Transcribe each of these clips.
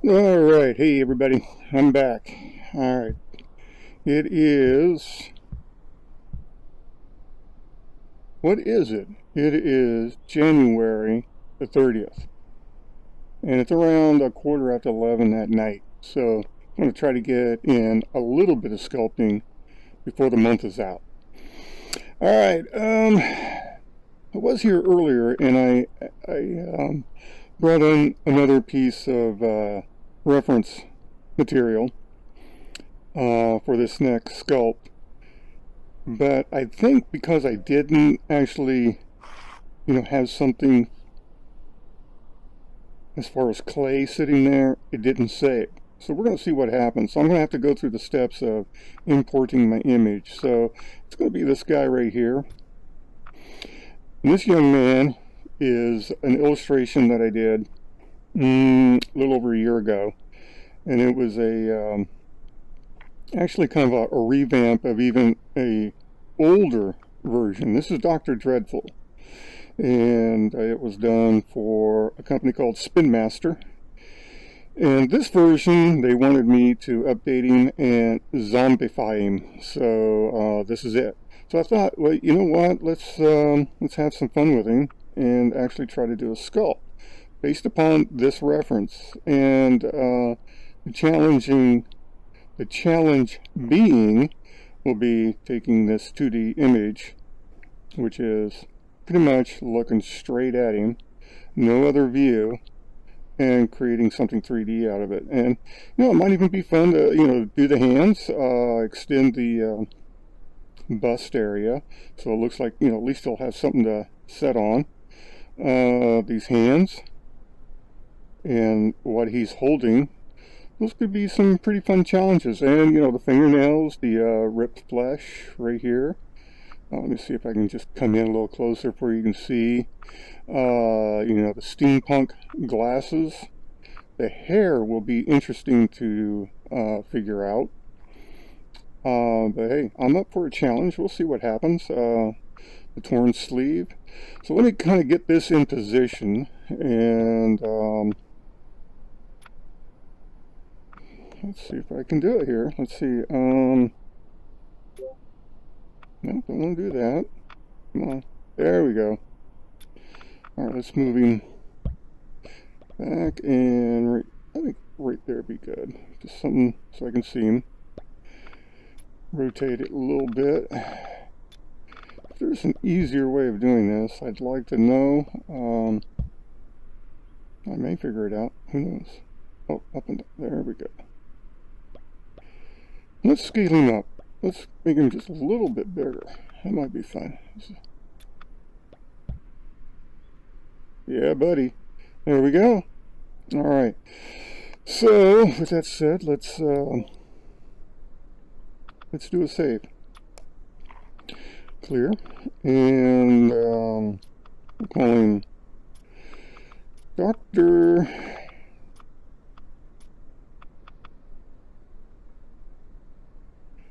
Alright, hey everybody, I'm back. Alright, it is... What is it? It is January the 30th. And it's around 11:15 at night. So I'm going to try to get in a little bit of sculpting before the month is out. Alright, I was here earlier and I brought in another piece of reference material for this next sculpt, but I think because I didn't actually have something as far as clay sitting there, it didn't save. So we're going to see what happens. So I'm going to have to go through the steps of importing my image. So it's going to be this guy right here, and this young man is an illustration that I did a little over a year ago, and it was a actually kind of a revamp of even a older version. This is Dr. Dreadful, and it was done for a company called Spin Master. And this version, they wanted me to update him and zombify him. So this is it. So I thought, well, you know what? Let's have some fun with him and actually try to do a sculpt based upon this reference. And the challenge being will be taking this 2D image, which is pretty much looking straight at him, no other view, and creating something 3D out of it. And it might even be fun to do the hands, extend the bust area, so it looks like at least he'll have something to set on. These hands and what he's holding, those could be some pretty fun challenges. And the fingernails, the ripped flesh right here. Let me see if I can just come in a little closer for you can see. The steampunk glasses. The hair will be interesting to figure out. But hey, I'm up for a challenge. We'll see what happens. The torn sleeve. So let me kind of get this in position, and let's see if I can do it here. Let's see. No, don't want to do that. Come on. There we go. Alright, let's move him back, and I think right there would be good. Just something so I can see him. Rotate it a little bit. If there's an easier way of doing this, I'd like to know. I may figure it out. Who knows? Oh, up and down. There we go. Let's scale him up. Let's make him just a little bit bigger. That might be fun. Yeah, buddy. There we go. Alright. So, with that said, let's do a save. Clear. And we'll call him Dr.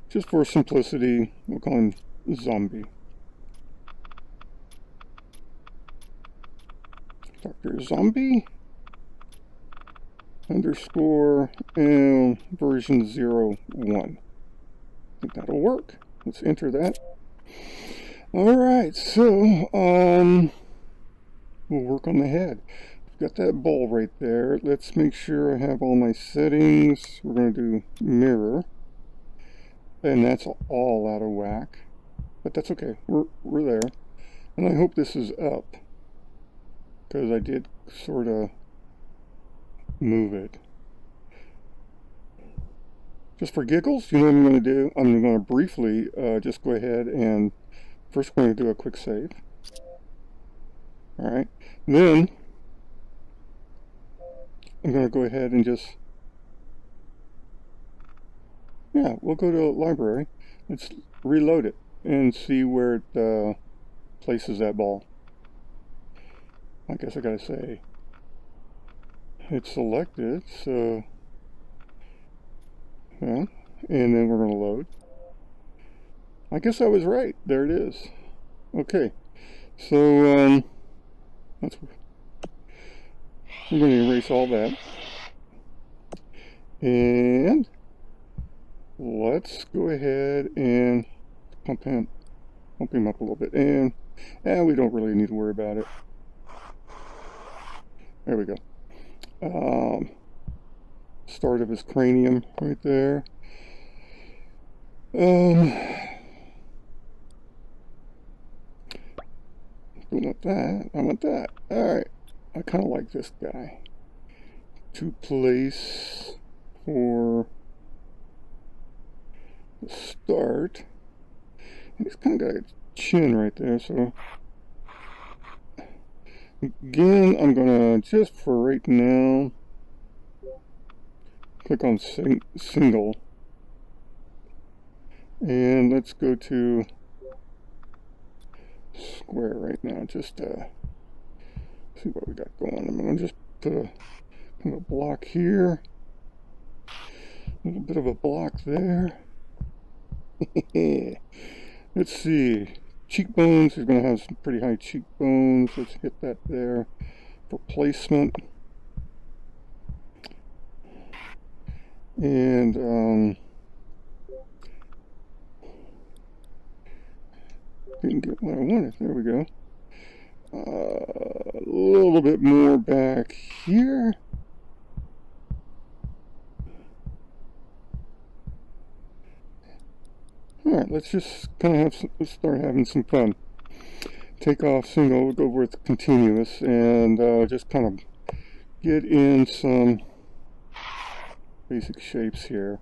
Just for simplicity, we'll call him Zombie. Dr. Zombie underscore and version 01. I think that'll work. Let's enter that. Alright, so we'll work on the head. I've got that ball right there. Let's make sure I have all my settings. We're going to do mirror. And that's all out of whack, but that's okay. We're there, and I hope this is up, because I did sort of move it. Just for giggles, you know what I'm going to do? I'm going to briefly just go ahead and first we're going to do a quick save. All right, then I'm going to go ahead and just. Yeah, we'll go to a library. Let's reload it and see where it places that ball. I guess I gotta say it's selected, so yeah, and then we're gonna load. I guess I was right. There it is. Okay, So that's, we're going to erase all that, and let's go ahead and pump him up a little bit, and we don't really need to worry about it. There we go. Start of his cranium right there. Don't want that. I want that. Alright. I kind of like this guy. To place for the start. He's kind of got a chin right there, so again, I'm gonna, just for right now, click on single, and let's go to square right now, just to see what we got going. I'm gonna just put a kind of a block here, a little bit of a block there. Let's see, cheekbones. He's going to have some pretty high cheekbones. Let's hit that there for placement. And didn't get what I wanted. There we go. A little bit more back here. Alright, let's just kind of let's start having some fun. Take off single, we'll go with continuous, and just kind of get in some basic shapes here.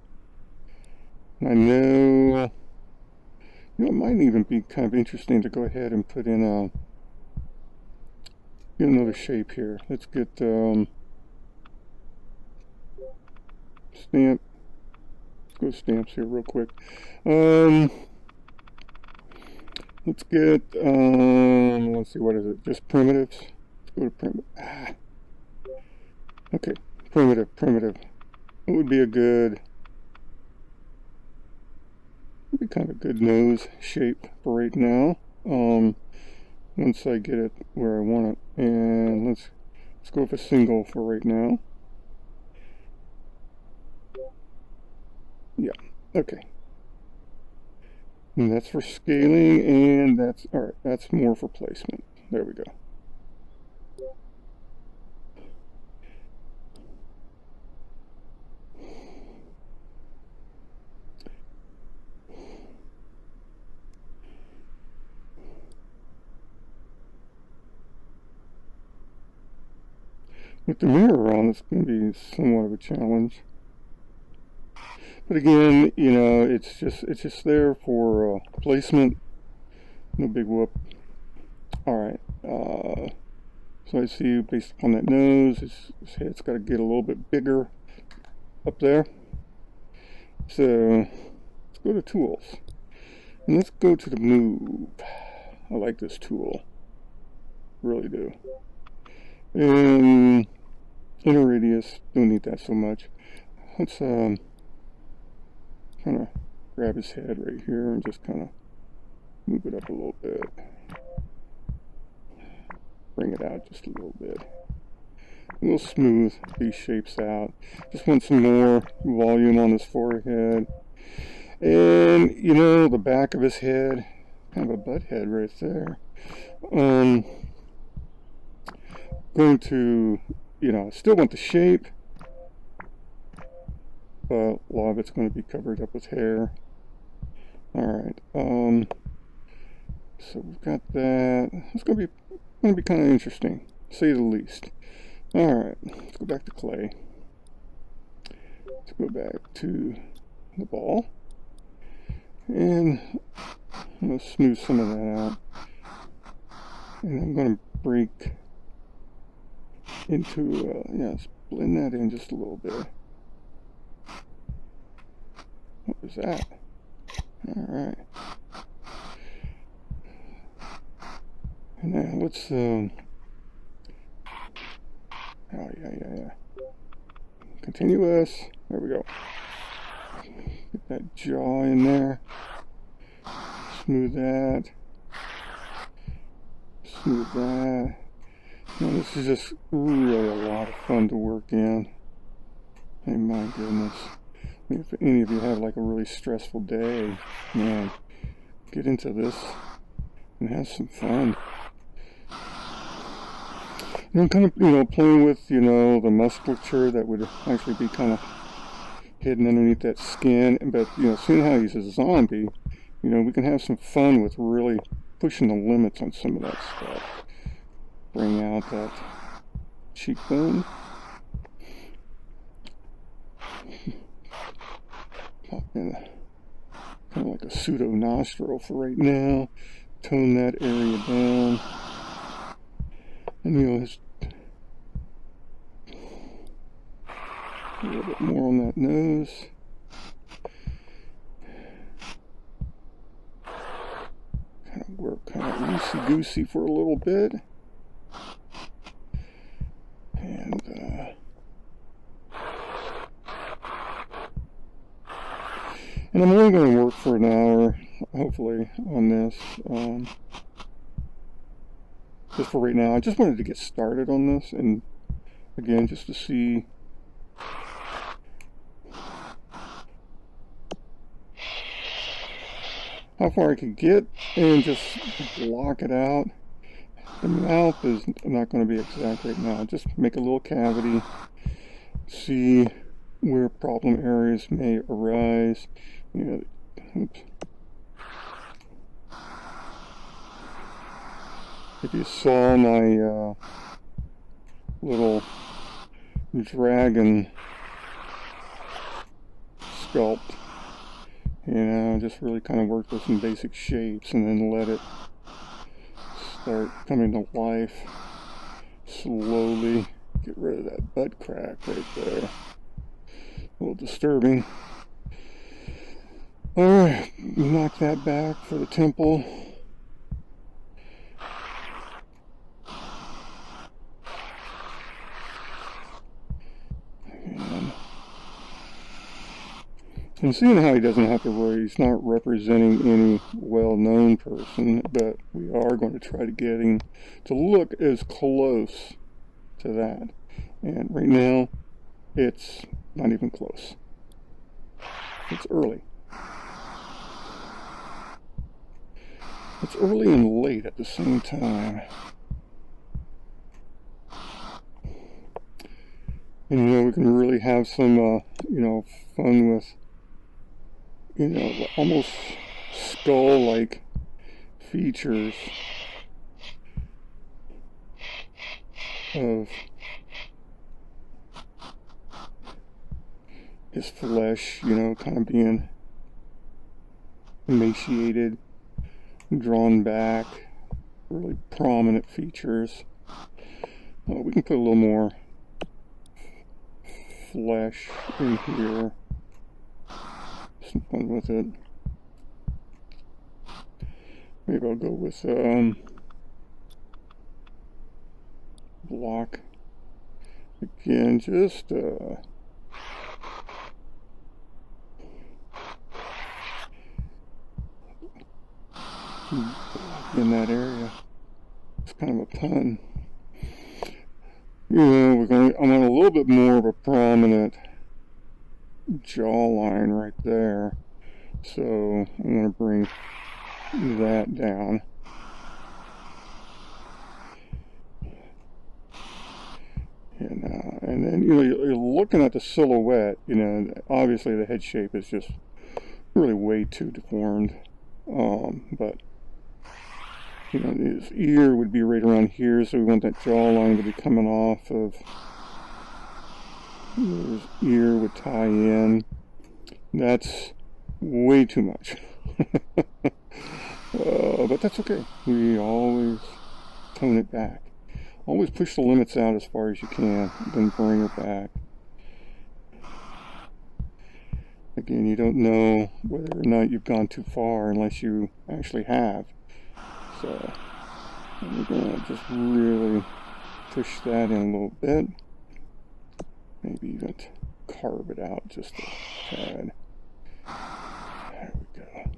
And I know, it might even be kind of interesting to go ahead and put in get another shape here. Let's get stamp. Let's go stamps here real quick. Let's get, let's see, what is it? Just primitives? Let's go to primitive. Okay, primitive. It would be a good, would be kind of a good nose shape for right now. Once I get it where I want it. And let's go with a single for right now. Yeah, okay. And that's for scaling, and that's, alright, that's more for placement. There we go. With the mirror on, it's going to be somewhat of a challenge. But again, you know, it's just there for placement. No big whoop. Alright, so I see based upon that nose, his head's got to get a little bit bigger up there. So let's go to tools. And let's go to the move. I like this tool. Really do. And inner radius, don't need that so much. Let's kind of grab his head right here and just kind of move it up a little bit. Bring it out just a little bit. We'll smooth these shapes out. Just want some more volume on his forehead. And, you know, the back of his head, kind of a butt head right there. Going to, you know, still want the shape, but a lot of it's going to be covered up with hair. Alright, so we've got that. It's going to be kind of interesting, to say the least. Alright, let's go back to clay. Let's go back to the ball. And I'm going to smooth some of that out. And I'm going to break into, yeah, let's blend that in just a little bit. What was that? Alright. And now let's, oh, yeah. Continuous. There we go. Get that jaw in there. Smooth that. smooth that. Now, this is just really a lot of fun to work in. Hey, my goodness. If any of you have like a really stressful day, man, get into this and have some fun. Kind of, playing with, the musculature that would actually be kind of hidden underneath that skin. But, seeing how he's a zombie, we can have some fun with really pushing the limits on some of that stuff. Bring out that cheekbone. Pop in kind of like a pseudo nostril for right now. Tone that area down. And just a little bit more on that nose. Kind of work kind of loosey-goosey for a little bit. And I'm only going to work for an hour, hopefully, on this. Just for right now. I just wanted to get started on this, and again, just to see how far I could get and just block it out. The mouth is not going to be exact right now. Just make a little cavity, see where problem areas may arise. Oops. If you saw my little dragon sculpt, just really kind of worked with some basic shapes and then let it start coming to life slowly. Get rid of that butt crack right there. A little disturbing. Alright, knock that back for the temple. And seeing how he doesn't have to worry, he's not representing any well-known person, but we are going to try to get him to look as close to that. And right now, it's not even close. It's early. It's early and late at the same time. And we can really have some, fun with almost skull-like features of his flesh, kind of being emaciated, drawn back, really prominent features. We can put a little more flesh in here. Some fun with it. Maybe I'll go with block again, just in that area. It's kind of a pun. I'm on a little bit more of a prominent jawline right there, so I'm going to bring that down. And then you're looking at the silhouette. Obviously the head shape is just really way too deformed, but his ear would be right around here, so we want that jawline to be coming off of. His ear would tie in. That's way too much. But that's okay. We always tone it back. Always push the limits out as far as you can, then bring it back. Again, you don't know whether or not you've gone too far unless you actually have. So, we're going to just really push that in a little bit. Maybe even carve it out just a tad. There we go.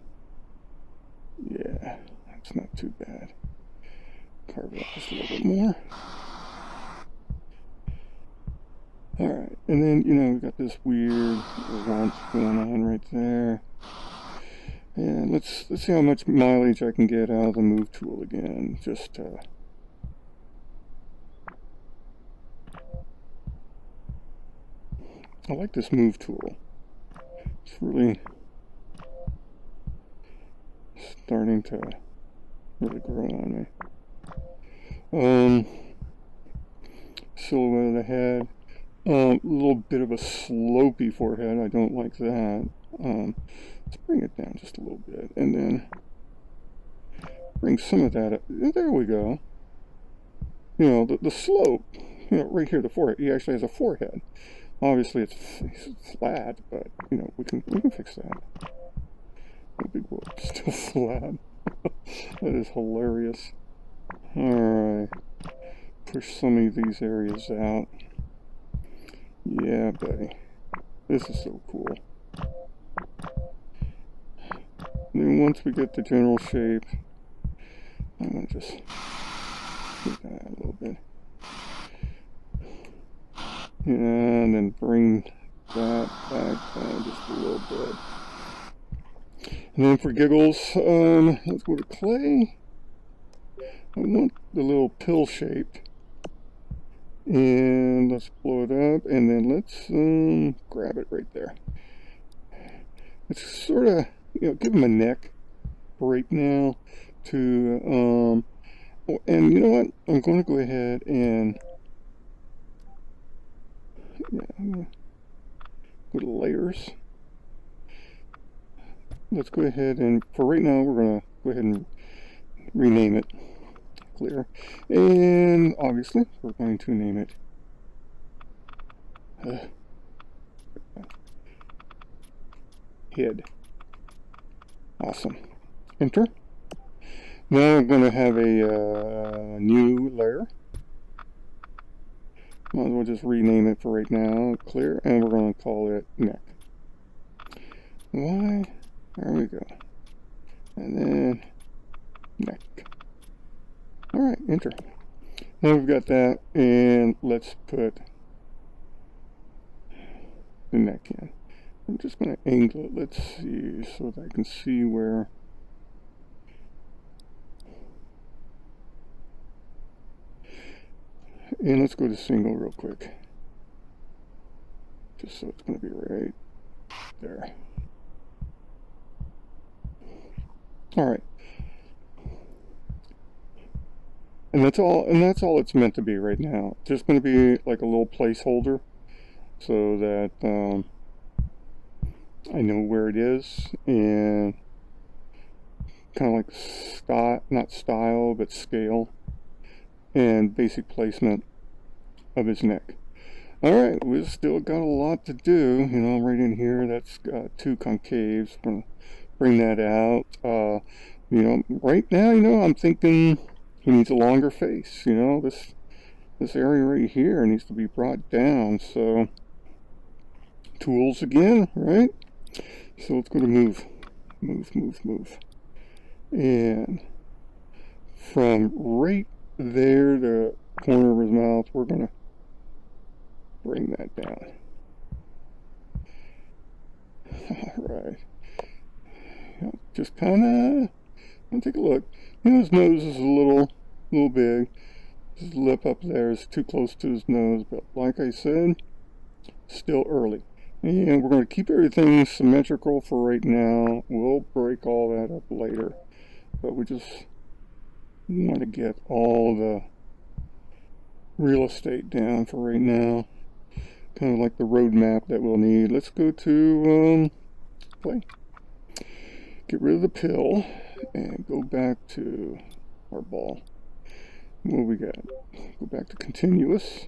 Yeah, that's not too bad. carve it out just a little bit more. Alright, and then, you know, we've got this weird warmth going on right there. And let's see how much mileage I can get out of the move tool again. Just I like this move tool. It's really starting to really grow on me. Silhouette of the head. A little bit of a slopey forehead. I don't like that. Let's bring it down just a little bit, and then bring some of that up. There we go. You know, the slope. You know, right here, the forehead. He actually has a forehead. Obviously, it's flat, but you know, we can fix that. No big whoop. Still flat. That is hilarious. All right. Push some of these areas out. Yeah, buddy. This is so cool. And then once we get the general shape, I'm going to just get that out a little bit. And then bring that back down just a little bit. And then for giggles, let's go to clay. I want the little pill shape. And let's blow it up, and then let's grab it right there. It's sort of, you know, give him a neck right now to, and you know what? I'm going to go ahead and, yeah, I'm going to go to layers. Let's go ahead and, for right now, we're going to go ahead and rename it. Clear. And obviously we're going to name it head. Awesome. Enter. Now I'm going to have a new layer. Might as well just rename it for right now. Clear. And we're going to call it neck. Why? There we go. And then neck. Alright, enter. Now we've got that, and let's put the neck in. I'm just going to angle it, let's see, so that I can see where. And let's go to single real quick. Just so it's going to be right there. Alright. And that's all it's meant to be right now. It's just going to be like a little placeholder so that I know where it is, and kind of like not style, but scale and basic placement of his neck. Alright, we've still got a lot to do. You know, right in here, that's got two concaves. We're going to bring that out. You know, right now, you know, I'm thinking he needs a longer face, you know, this area right here needs to be brought down. So tools again, right? So let's go to move. And from right there to the corner of his mouth, we're gonna bring that down. Alright. Just kinda take a look. You know, his nose is a little big. His lip up there is too close to his nose, but like I said, still early. And we're going to keep everything symmetrical for right now. We'll break all that up later, but we just want to get all the real estate down for right now. Kind of like the roadmap that we'll need. Let's go to play. Get rid of the pill and go back to our ball. What we got? Go back to continuous.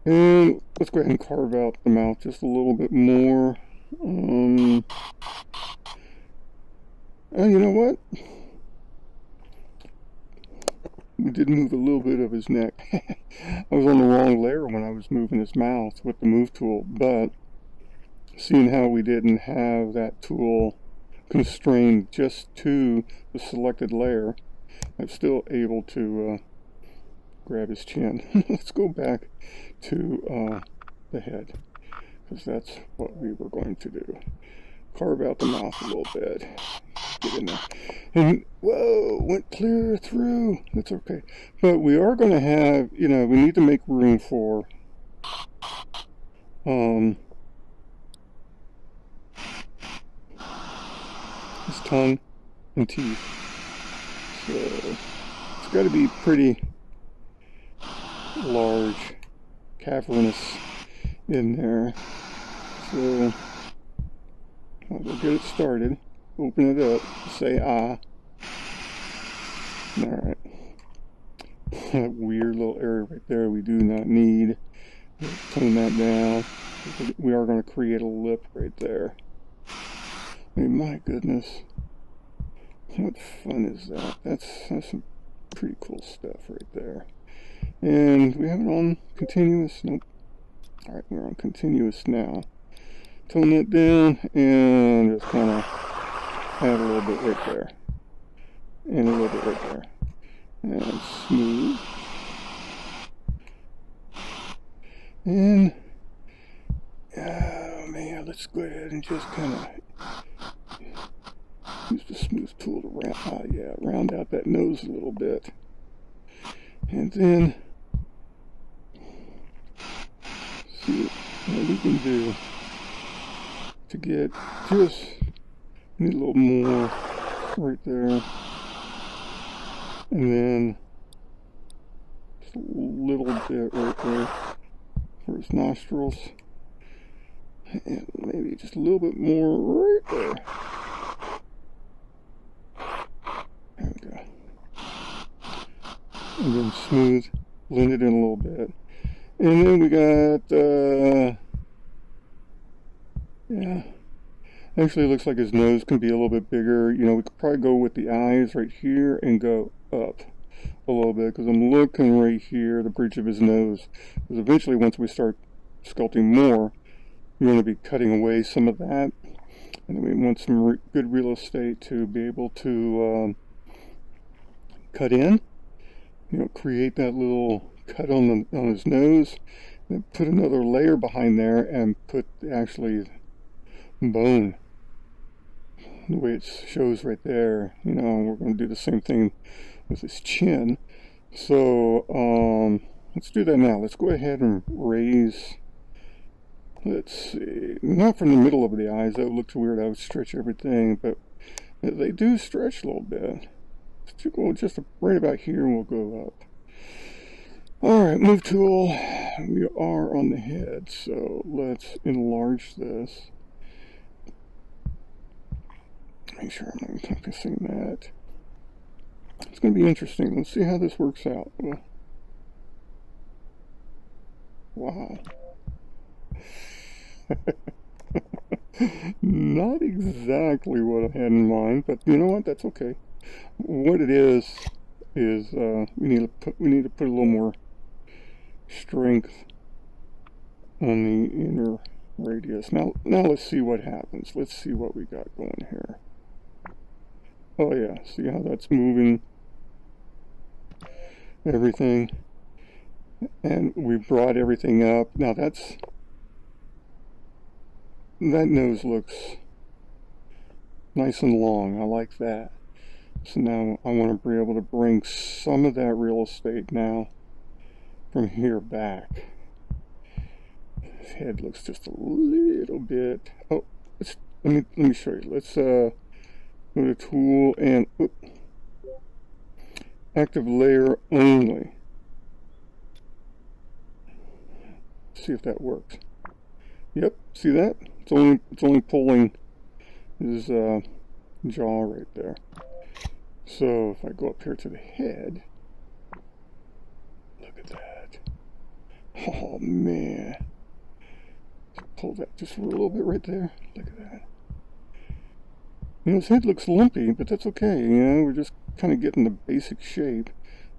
And let's go ahead and carve out the mouth just a little bit more. You know what? We did move a little bit of his neck. I was on the wrong layer when I was moving his mouth with the move tool, but seeing how we didn't have that tool constrained just to the selected layer, I'm still able to grab his chin. Let's go back to the head, because that's what we were going to do. Carve out the mouth a little bit. Get in there. And, whoa, went clear through. That's okay. But we are going to have, we need to make room for his tongue and teeth. So it's got to be pretty large, cavernous in there. So we'll get it started. Open it up. Say ah. Alright. That weird little area right there we do not need. Tone that down. We are going to create a lip right there. I mean, my goodness. What fun is that? That's some pretty cool stuff right there. And we have it on continuous. Nope. Alright, we're on continuous now. Tone that down and just kind of add a little bit right there. And a little bit right there. And smooth. And, oh man, let's go ahead and just kind of use the smooth tool to round out that nose a little bit. And then, see what we can do to get just, need a little more right there. And then, just a little bit right there for his nostrils. And maybe just a little bit more right there. There we go. And then smooth, blend it in a little bit. And then we got, yeah. Actually, it looks like his nose can be a little bit bigger. We could probably go with the eyes right here and go up a little bit, because I'm looking right here, the bridge of his nose. Because eventually, once we start sculpting more, you're going to be cutting away some of that. And then we want some good real estate to be able to cut in. Create that little cut on his nose. Then put another layer behind there and put actually bone. The way it shows right there, we're going to do the same thing with his chin. So let's do that now. Let's go ahead and raise. Let's see, not from the middle of the eyes. That looks weird. I would stretch everything, but they do stretch a little bit. Well, just right about here, and we'll go up. All right, move tool. We are on the head, so let's enlarge this. Make sure I'm not focusing that. It's going to be interesting. Let's see how this works out. Wow. Not exactly what I had in mind, but you know what? That's okay. What it is we need to put a little more strength on the inner radius. Now let's see what happens. Let's see what we got going here. Oh yeah, see how that's moving everything, and we brought everything up. Now that nose looks nice and long. I like that. So now I want to be able to bring some of that real estate now from here back. His head looks just a little bit. Oh, let me show you. Let's go to tool and active layer only. See if that works. Yep, see that? It's only pulling his jaw right there. So if I go up here to the head, look at that. Oh man. Pull that just a little bit right there. Look at that. His head looks lumpy, but that's okay. We're just kind of getting the basic shape.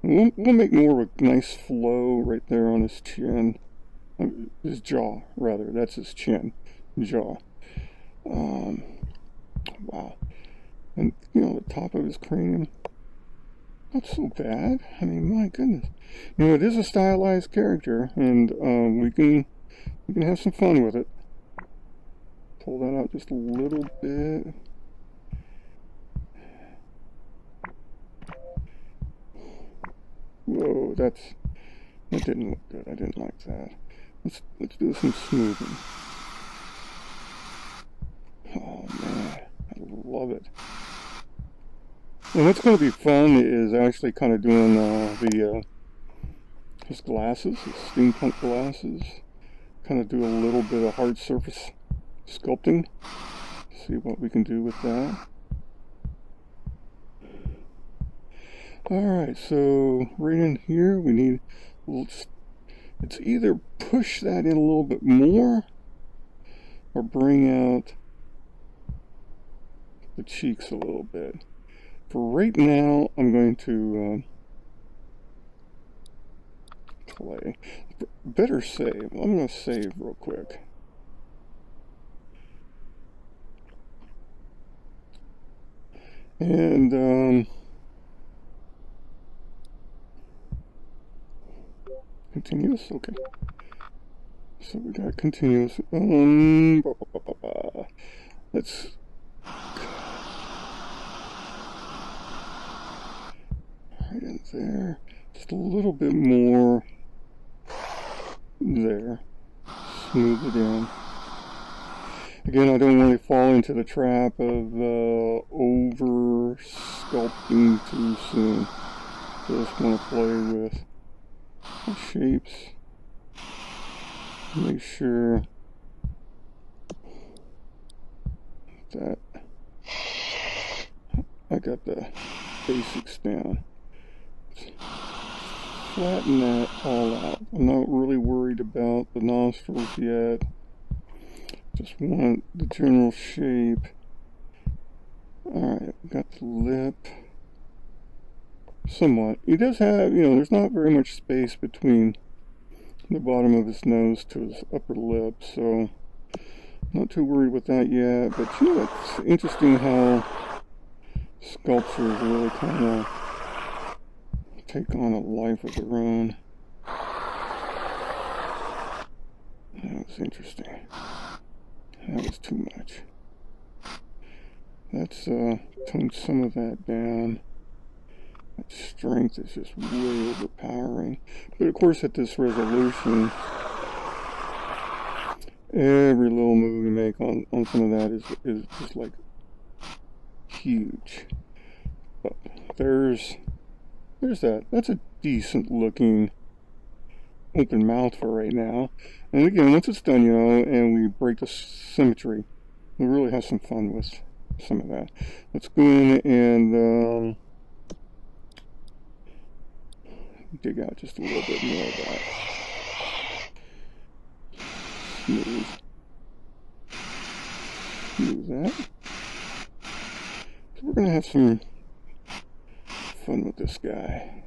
And we'll make more of a nice flow right there on his chin. His jaw, rather. That's his chin. Jaw. Wow. And, the top of his cranium. not so bad. I mean, my goodness. You know, it is a stylized character, and we can have some fun with it. Pull that out just a little bit. Whoa, that didn't look good. I didn't like that. Let's do some smoothing. Oh man, I love it. And what's going to be fun is actually kind of doing his glasses, his steampunk glasses. Kind of do a little bit of hard surface sculpting. See what we can do with that. Alright, so right in here we need, it's either push that in a little bit more or bring out the cheeks a little bit. For right now, I'm going to play. Better save. I'm going to save real quick. And continuous, okay. So we got continuous. Let's right in there, just a little bit more there. Smooth it in. Again, I don't really fall into the trap of over sculpting too soon. Just want to play with the shapes. Make sure that I got the basics down. Flatten that all out. I'm not really worried about the nostrils yet. Just want the general shape. Alright, got the lip. Somewhat. He does have, you know, there's not very much space between the bottom of his nose to his upper lip, so not too worried with that yet. But you know, it's interesting how sculptures really kind of take on a life of their own. That was interesting. That was too much. Let's tone some of that down. That strength is just way overpowering. But of course at this resolution, every little move we make on some of that is just like huge. But there's that. That's a decent looking open mouth for right now. And again, once it's done, you know, and we break the symmetry, we'll really have some fun with some of that. Let's go in and dig out just a little bit more of that. Smooth that. So we're going to have some fun with this guy.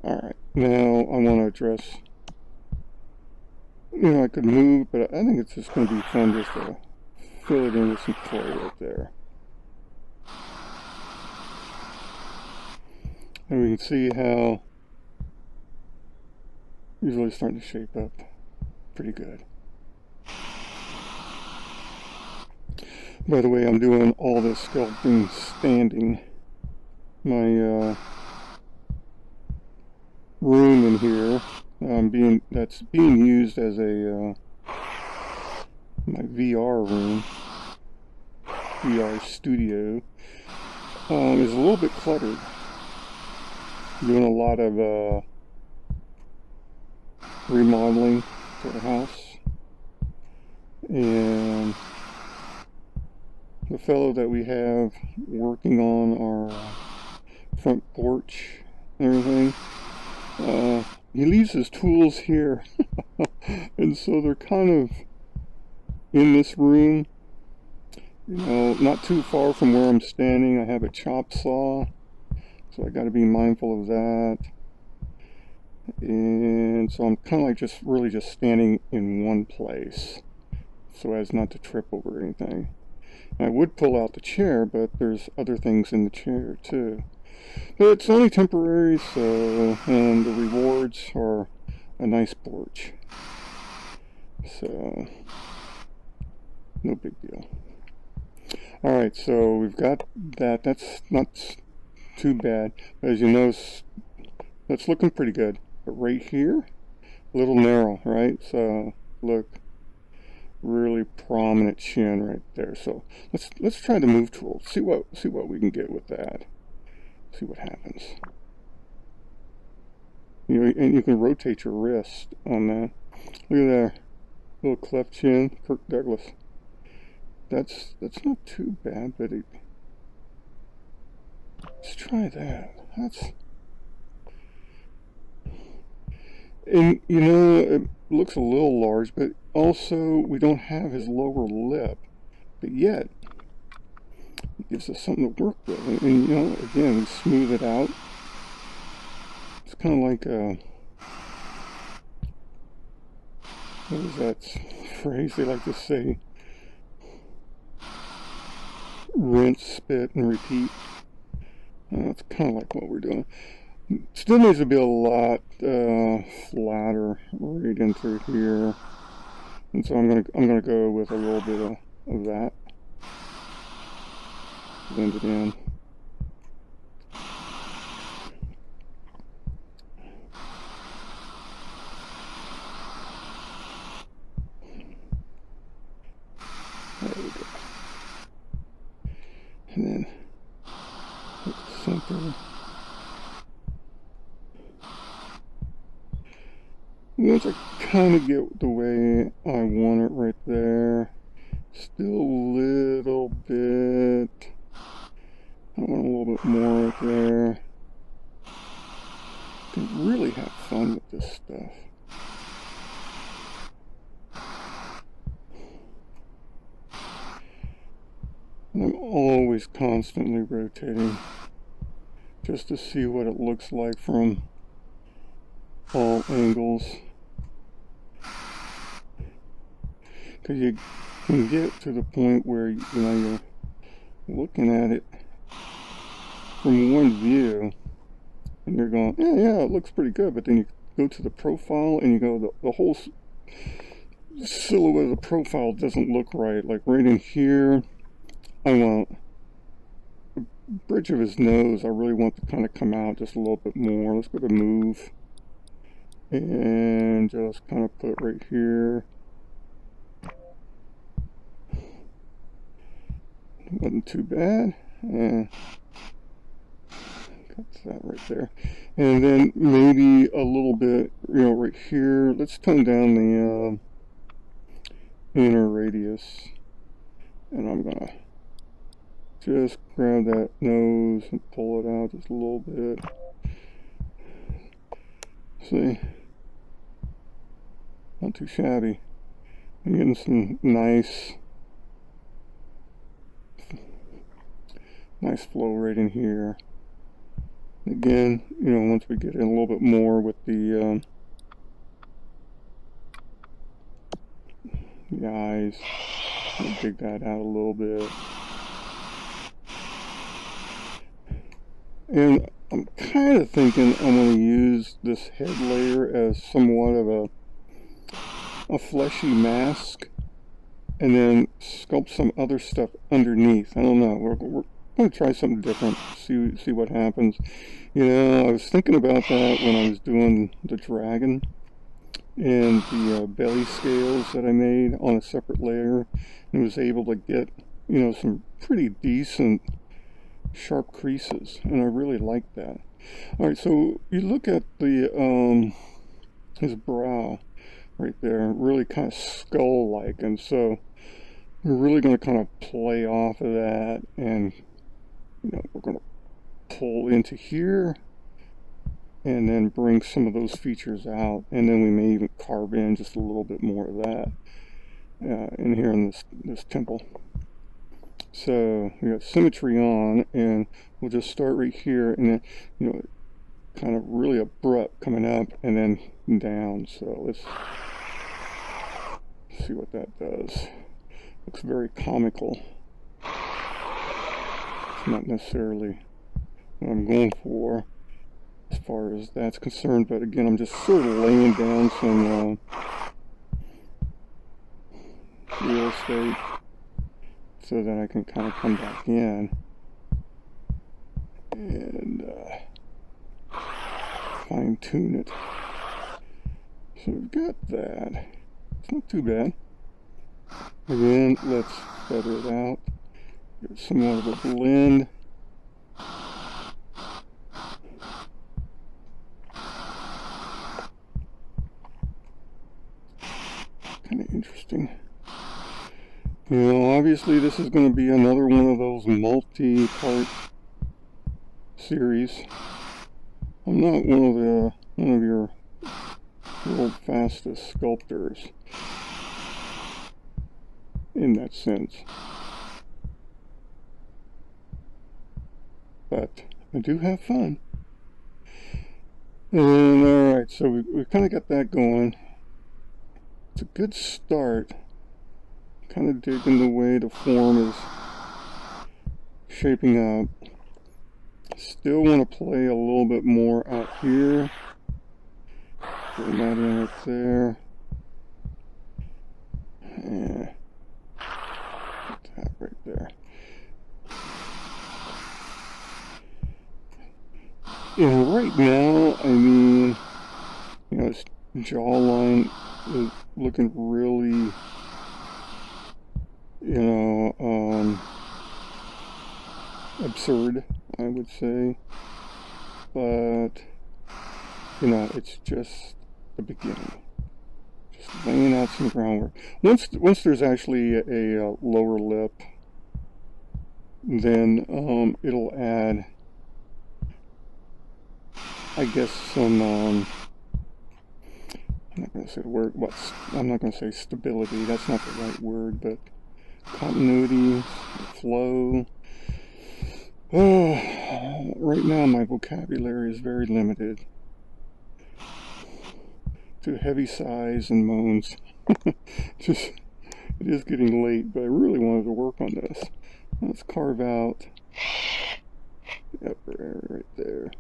Alright, now I want to address, you know, I could move, but I think it's just going to be fun just to fill it in with some clay right there. And we can see how he's really starting to shape up pretty good. By the way, I'm doing all this sculpting standing. My room in here, that's being used as a my VR room, VR studio, is a little bit cluttered. Doing a lot of remodeling to the house, and the fellow that we have working on our front porch and everything, he leaves his tools here and so they're kind of in this room, you know, not too far from where I'm standing. I have a chop saw, so I got to be mindful of that. And so I'm kind of like just really just standing in one place so as not to trip over anything. I would pull out the chair, but there's other things in the chair too. But it's only temporary, so, and the rewards are a nice porch. So, no big deal. Alright, so we've got that. That's not too bad. As you notice, that's looking pretty good. But right here, a little narrow, right? So, look, really prominent chin right there. So let's try the move tool. See what we can get with that. See what happens. You know, and you can rotate your wrist on that. Look at that little cleft chin, Kirk Douglas. That's not too bad, but let's try that. And you know, it looks a little large, but also we don't have his lower lip, but yet it gives us something to work with. And you know, again, we smooth it out. It's kind of like a, what is that phrase they like to say? Rinse, spit, and repeat. That's kind of like what we're doing. Still needs to be a lot flatter right in through here, and so I'm gonna go with a little bit of that. Blend it in. There we go. And then hit the center. Once I kind of get the way I want it right there, still a little bit, I want a little bit more right there. Can really have fun with this stuff. And I'm always constantly rotating just to see what it looks like from all angles. Because you can get to the point where you know you're looking at it from one view and you're going, yeah, it looks pretty good, but then you go to the profile and you go, the whole silhouette of the profile doesn't look right. Like right in here, I want the bridge of his nose, I really want to kind of come out just a little bit more. Let's go to move and just kind of put it right here. Wasn't too bad. And got that right there. And then maybe a little bit, you know, right here. Let's tone down the inner radius. And I'm gonna just grab that nose and pull it out just a little bit. See? Not too shabby. I'm getting some nice flow right in here. Again, you know, once we get in a little bit more with the eyes, I'll dig that out a little bit. And I'm kind of thinking I'm going to use this head layer as somewhat of a fleshy mask, and then sculpt some other stuff underneath. I don't know. We're going to try something different. See what happens. You know, I was thinking about that when I was doing the dragon and the belly scales that I made on a separate layer, and was able to get, you know, some pretty decent sharp creases, and I really like that. All right, so you look at the his brow right there, really kind of skull-like, and so we're really going to kind of play off of that, and you know, we're going to pull into here and then bring some of those features out, and then we may even carve in just a little bit more of that in here in this temple. So we got symmetry on, and we'll just start right here, and then, you know, kind of really abrupt coming up and then down. So let's see what that does. Looks very comical. It's not necessarily what I'm going for as far as that's concerned. But again, I'm just sort of laying down some real estate so that I can kind of come back in and fine tune it. So we've got that. It's not too bad. Again, let's feather it out. Get some more of a blend. Kind of interesting. You know, obviously this is going to be another one of those multi-part series. I'm not one of your world fastest sculptors in that sense, but I do have fun. And alright, so we've kind of got that going. It's a good start. Kind of digging the way the form is shaping up. Still want to play a little bit more out here. Put that in right there. Yeah. Put that right there. And right now, I mean, you know, his jawline is looking really, you know, absurd, I would say. But, you know, it's just the beginning. Just laying out some groundwork. Once there's actually a lower lip, then it'll add, I guess, some I'm not going to say the word. I'm not going to say stability. That's not the right word, but continuity, flow. Right now, my vocabulary is very limited to heavy sighs and moans. Just, it is getting late, but I really wanted to work on this. Let's carve out the upper area right there.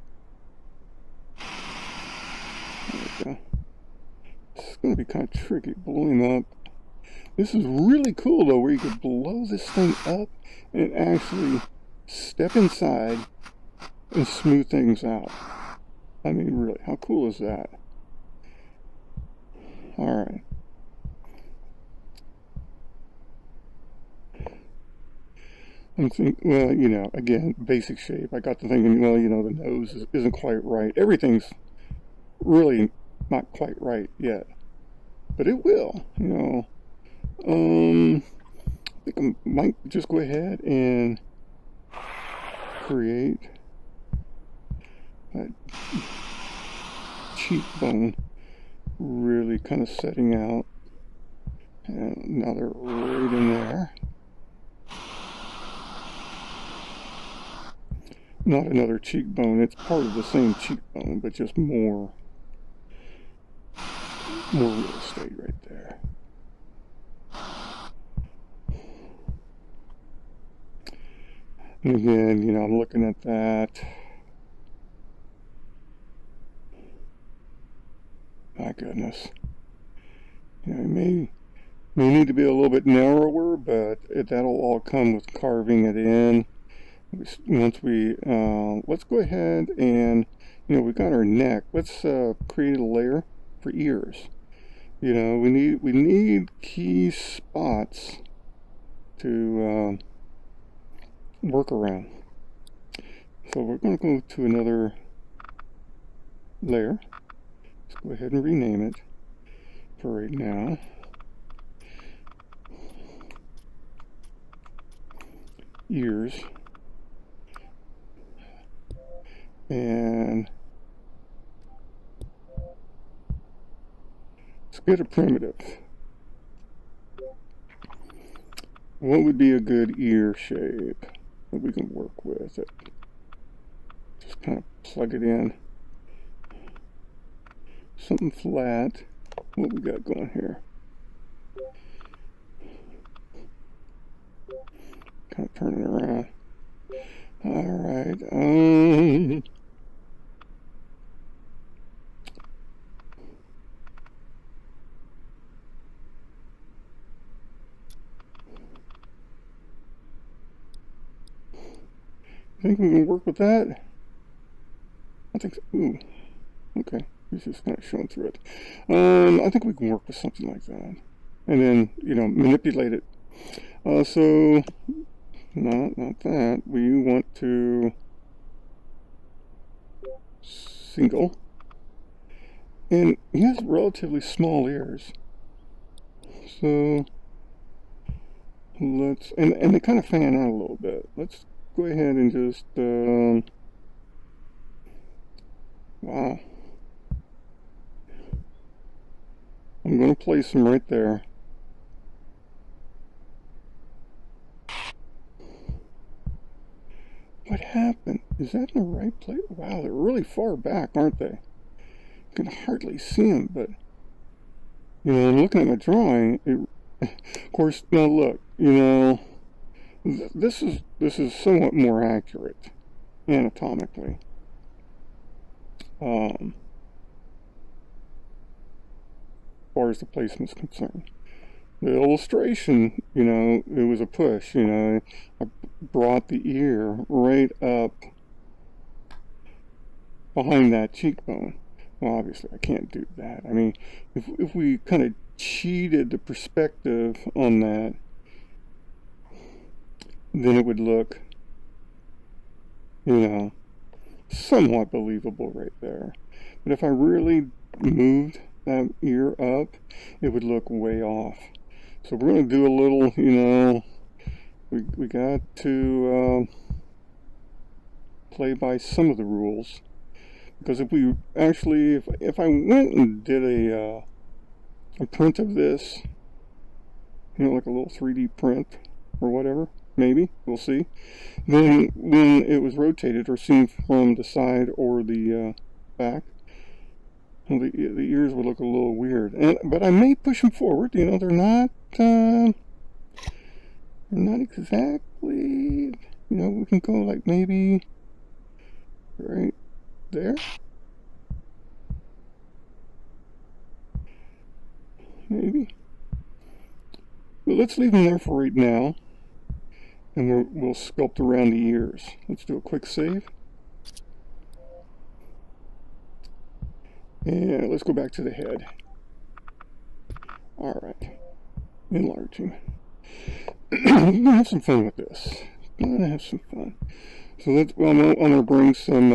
There we go. It's going to be kind of tricky blowing up. This is really cool though, where you could blow this thing up and actually step inside and smooth things out. I mean, really, how cool is that? Alright. I'm thinking, well, you know, again, basic shape. I got to thinking, well, you know, the nose isn't quite right. Everything's really not quite right yet. But it will, you know. I think I might just go ahead and create that cheekbone really kind of setting out. And another right in there. Not another cheekbone, it's part of the same cheekbone, but just more real estate right there. And again, you know, I'm looking at that. My goodness. You know, it may need to be a little bit narrower, but that'll all come with carving it in. Once we, let's go ahead and, you know, we've got our neck. Let's create a layer for ears. You know, we need key spots to work around. So we're going to go to another layer. Let's go ahead and rename it for right now. Ears. And let's get a primitive. What would be a good ear shape that we can work with? Just kind of plug it in. Something flat. What we got going here? Kind of turn it around. Alright, I think we can work with that. I think so. Ooh, okay. He's just kind of showing through it. I think we can work with something like that. And then, you know, manipulate it. So, not that. We want to single. And he has relatively small ears. So, let's, and they kind of fan out a little bit. Let's go ahead and just, wow. I'm going to place them right there. What happened? Is that in the right place? Wow, they're really far back, aren't they? You can hardly see them, but, you know, looking at my drawing, of course, now look, you know, this is somewhat more accurate anatomically. As far as the placement's concerned. The illustration, you know, it was a push, you know, I brought the ear right up behind that cheekbone. Well, obviously I can't do that. I mean, if we kind of cheated the perspective on that, then it would look, you know, somewhat believable right there. But if I really moved that ear up, it would look way off. So we're going to do a little, you know, we got to play by some of the rules. Because if we actually, if I went and did a print of this, you know, like a little 3D print or whatever, maybe, we'll see. Then when it was rotated or seen from the side or the back, well, the ears would look a little weird. But I may push them forward, you know, they're not exactly, you know, we can go like maybe right there. Maybe. But let's leave them there for right now. And we'll sculpt around the ears. Let's do a quick save. And let's go back to the head. Alright. Enlarging. We're going to have some fun with this. Going to have some fun. So let's, well, I'm going to bring some,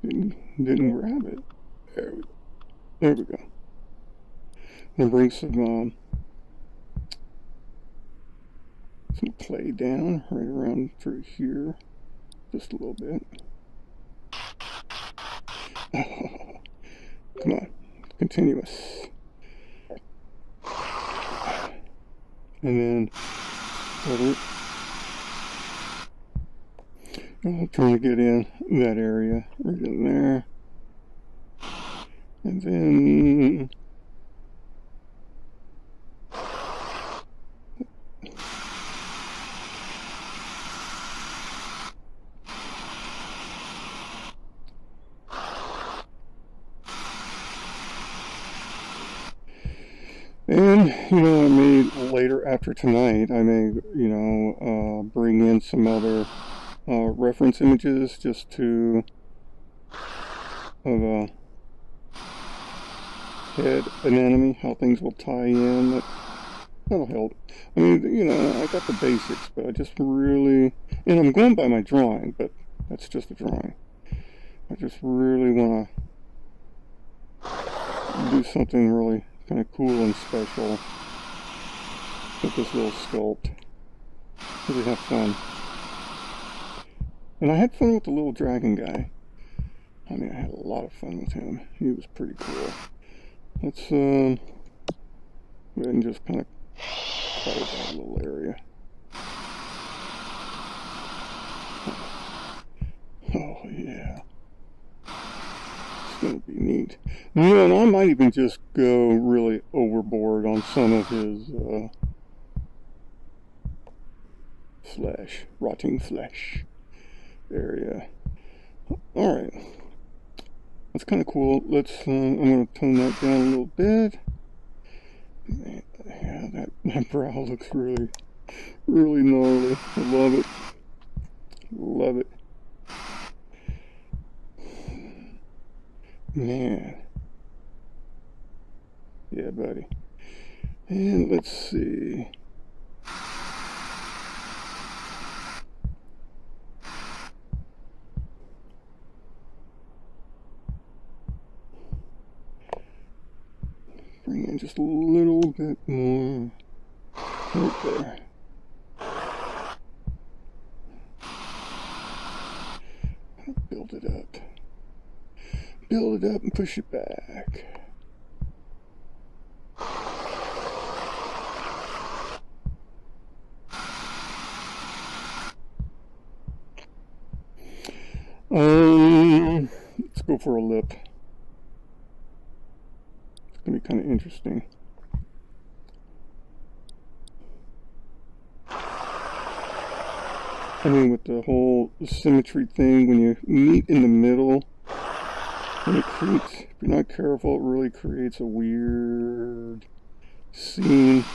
didn't grab it. There we go. I'm going to bring some clay down right around through here. Just a little bit. Oh, come on. Continuous. And then I'm trying to get in that area right in there. And then you know, I may later after tonight, I may, you know, bring in some other reference images just to of a head anatomy, how things will tie in. That'll help. I mean, you know, I got the basics, but I just really, and I'm going by my drawing, but that's just a drawing. I just really want to do something really kind of cool and special with this little sculpt. Really have fun. And I had fun with the little dragon guy. I mean, I had a lot of fun with him. He was pretty cool. Let's go ahead and just kind of color that little area. Oh yeah. It's gonna be neat. You know, and I might even just go really overboard on some of his flesh, rotting flesh area. Alright, that's kind of cool. I'm going to tone that down a little bit. Yeah, that brow looks really, really gnarly. I love it. Love it. Man. Yeah, buddy. And let's see. Bring in just a little bit more. Right there. Build it up. Build it up and push it back. Let's go for a lip. It's gonna be kind of interesting. I mean, with the whole symmetry thing, when you meet in the middle, and it creates, if you're not careful, it really creates a weird scene.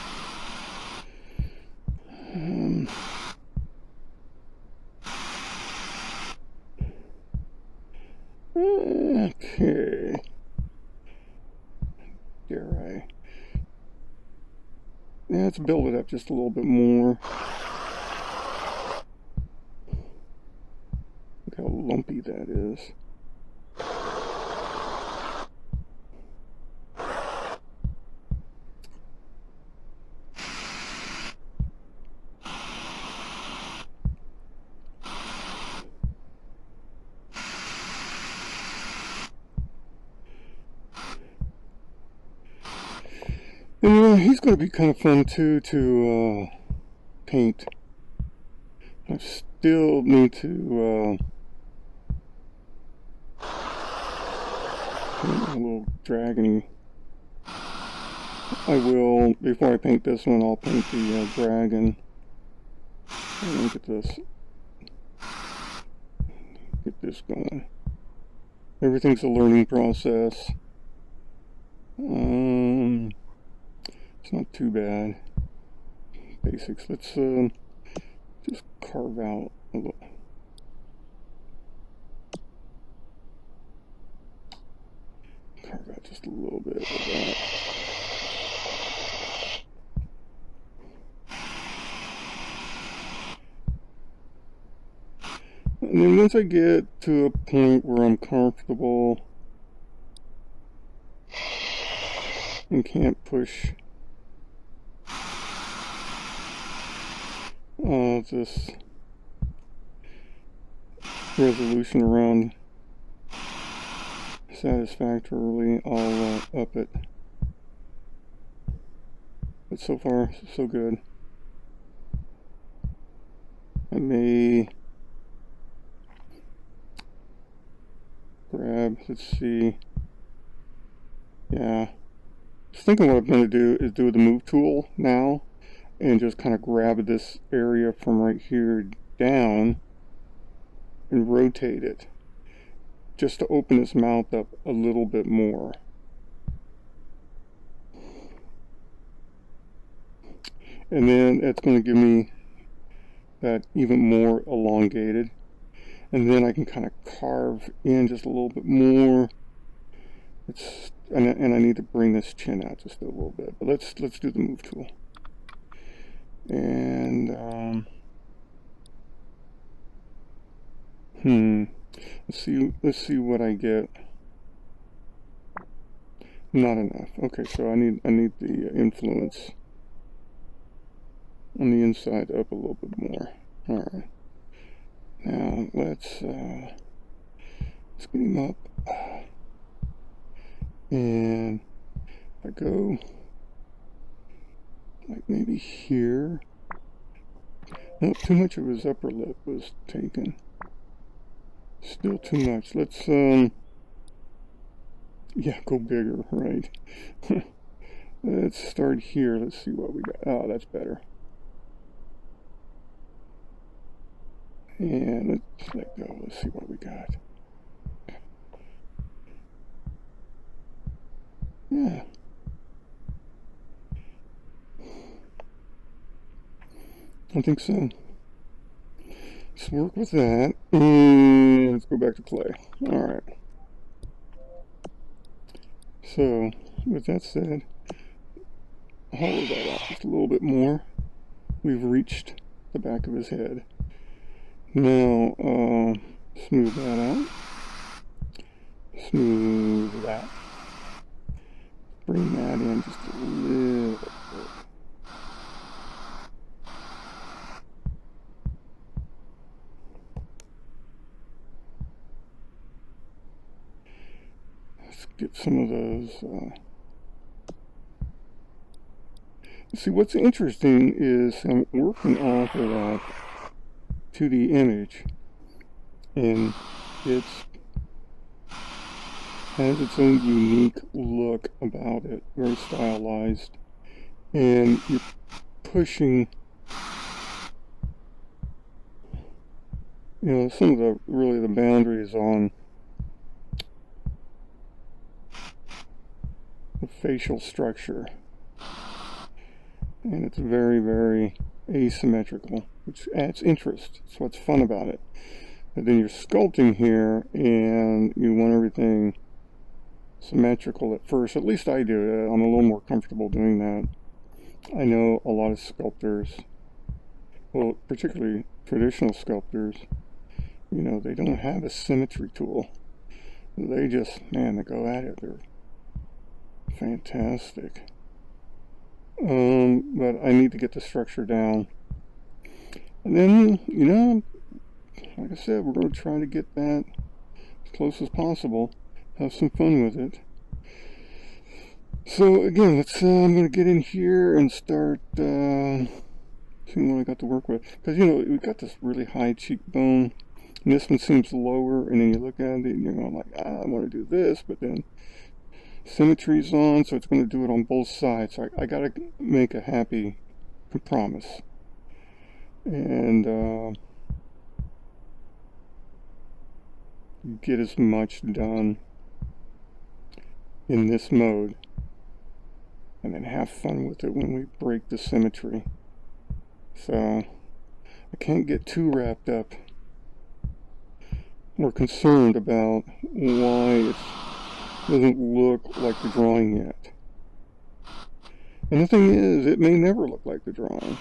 Okay. Dare I? Yeah, let's build it up just a little bit more. Look how lumpy that is. And he's going to be kind of fun too to paint. I still need to paint a little dragon. I will, before I paint this one, I'll paint the dragon. Look at this. Get this going. Everything's a learning process. It's not too bad. Basics. Let's just carve out a little. Carve out just a little bit of that. And then once I get to a point where I'm comfortable and can't push this resolution around satisfactorily, I'll up it. But so far, so good. I may grab, let's see. Yeah. I was thinking what I'm going to do is do the move tool now and just kind of grab this area from right here down and rotate it just to open his mouth up a little bit more. And then it's going to give me that even more elongated. And then I can kind of carve in just a little bit more. And I need to bring this chin out just a little bit. But let's do the move tool. And let's see what I get. Not enough. Okay, so I need the influence on the inside up a little bit more. All right. Now let's get him up. And if I go like maybe here. Nope, too much of his upper lip was taken. Still too much. Let's yeah, go bigger, right? Let's start here. Let's see what we got. Oh, that's better. And let's let go. Let's see what we got. Yeah. I think so. Let's work with that. And let's go back to clay. Alright. So, with that said, hollow that out just a little bit more. We've reached the back of his head. Now, smooth that out. Smooth that. Bring that in just a little bit. Let's get some of those. See, what's interesting is I'm working off of that 2D image, and it has its own unique look about it, very stylized, and you're pushing, some of the boundaries on the facial structure, and it's very, very asymmetrical, which adds interest. That's what's fun about it. But then you're sculpting here, and you want everything symmetrical at first. At least I do. I'm a little more comfortable doing that. I know a lot of sculptors, well, particularly traditional sculptors, they don't have a symmetry tool. They just, man, they go at it. They're fantastic. But I need to get the structure down. And then, like I said, we're going to try to get that as close as possible. Have some fun with it. So again, I'm going to get in here and start seeing what I got to work with. Because, we've got this really high cheekbone, and this one seems lower, and then you look at it, and you're going like, I want to do this, but then symmetry's on, so it's going to do it on both sides. So I got to make a happy compromise. And get as much done in this mode, and then have fun with it when we break the symmetry. So I can't get too wrapped up or concerned about why it doesn't look like the drawing yet. And the thing is, it may never look like the drawing.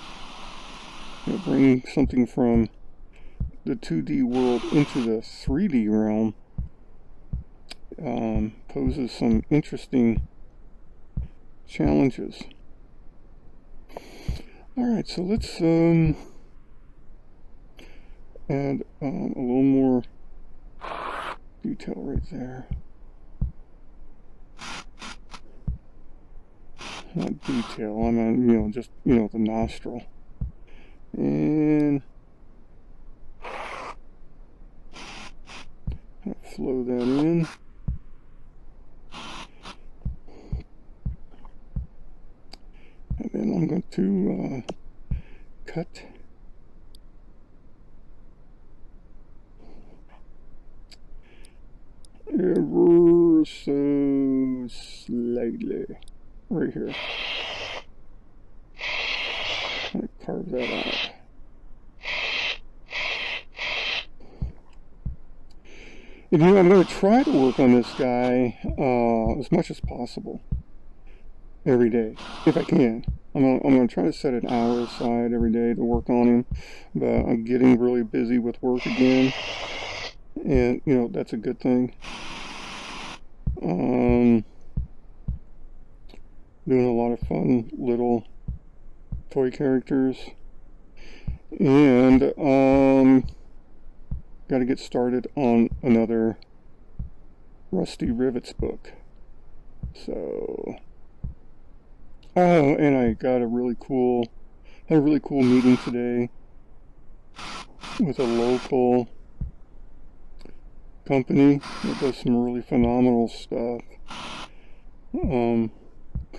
Bring something from the 2D world into the 3D realm poses some interesting challenges. Alright, so let's add a little more detail right there. Not detail, I mean, just, the nostril. And flow that in. And then I'm going to cut ever so slightly right here. I'm going to carve that out. And I'm going to try to work on this guy as much as possible every day, if I can. I'm going to try to set an hour aside every day to work on him, but I'm getting really busy with work again, and that's a good thing. Doing a lot of fun little toy characters, and got to get started on another Rusty Rivets book. So, and I got a really cool meeting today with a local company that does some really phenomenal stuff,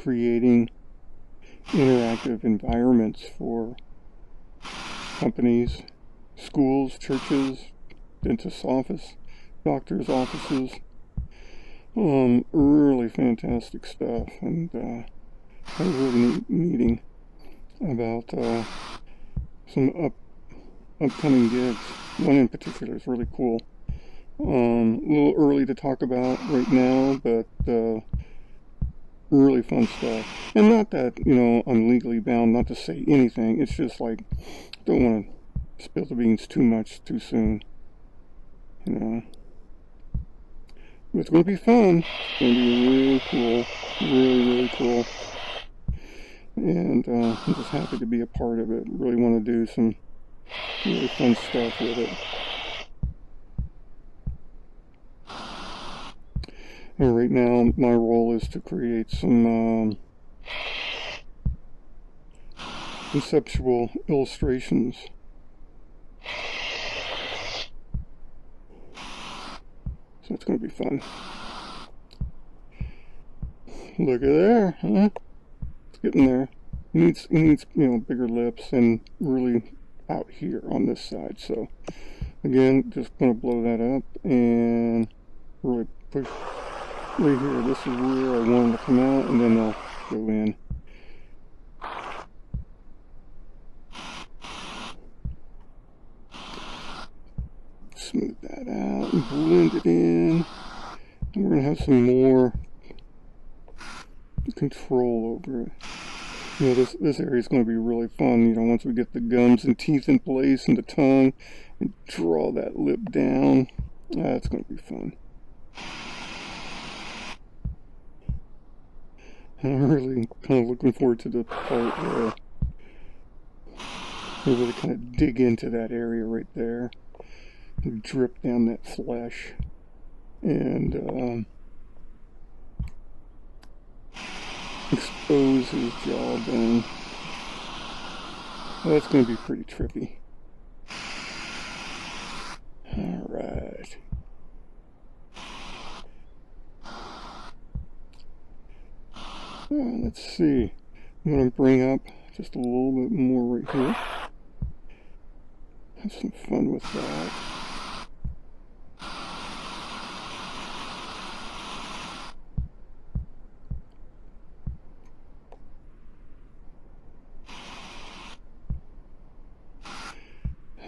creating interactive environments for companies, schools, churches, dentist's office, doctor's offices. Really fantastic stuff, and had a really neat meeting about some upcoming gigs. One in particular is really cool. A little early to talk about right now, but really fun stuff. And not that, I'm legally bound not to say anything. It's just like, don't want to spill the beans too much too soon. But it's going to be fun. It's going to be really cool. Really, really cool. And I'm just happy to be a part of it. Really want to do some really fun stuff with it. And right now, my role is to create some conceptual illustrations. So it's going to be fun. Look at there, huh? It's getting there. He needs, bigger lips and really out here on this side. So again, just going to blow that up and really push right here. This is where I want them to come out, and then I'll go in. Smooth that out and blend it in. And we're going to have some more control over it. This area is going to be really fun, once we get the gums and teeth in place and the tongue and draw that lip down. That's going to be fun. I'm really kind of looking forward to the part where we really kind of dig into that area right there and drip down that flesh and expose his jawbone. That's going to be pretty trippy. Alright. Let's see. I'm going to bring up just a little bit more right here. Have some fun with that.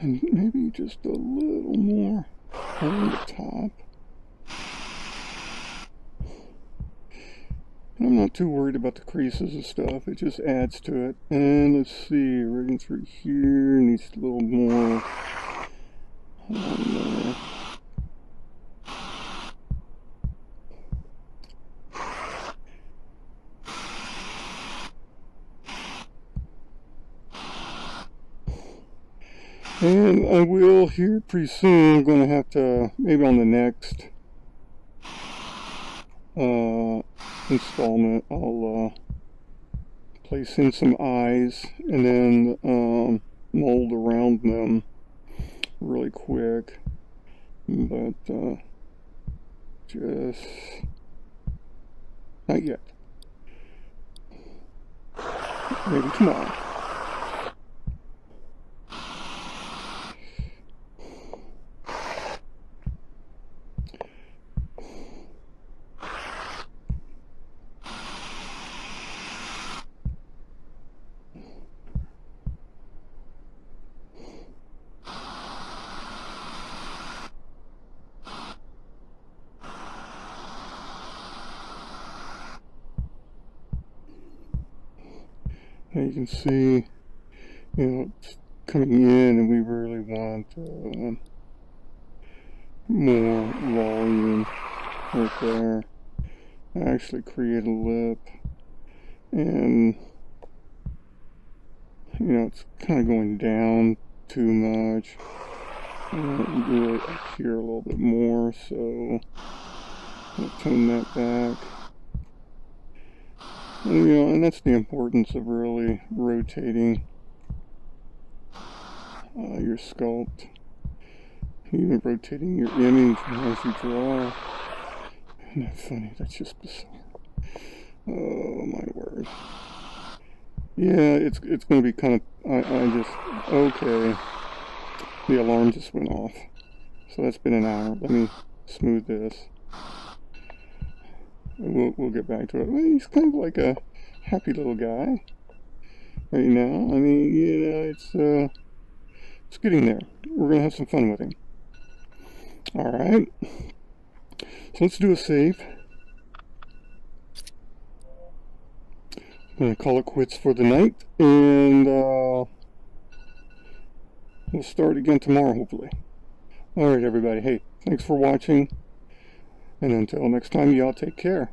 And maybe just a little more on the top. And I'm not too worried about the creases and stuff, it just adds to it. And let's see, right through here, needs a little more on there. And I will here pretty soon. I'm going to have to, maybe on the next installment, I'll place in some eyes and then mold around them really quick. But just not yet. Maybe tomorrow. Now you can see, it's coming in, and we really want more volume right there. Actually create a lip, and it's kind of going down too much. Really up here a little bit more, so I'll tone that back. And that's the importance of really rotating your sculpt, even rotating your image as you draw. Isn't that funny? That's just bizarre. Oh my word. Yeah, it's going to be kind of, okay. The alarm just went off. So that's been an hour. Let me smooth this. We'll get back to it. Well, he's kind of like a happy little guy right now. I mean, you know, it's getting there. We're gonna have some fun with him. All right. So let's do a save. I'm gonna call it quits for the night, and we'll start again tomorrow, hopefully. All right, everybody. Hey, thanks for watching, and until next time, y'all take care.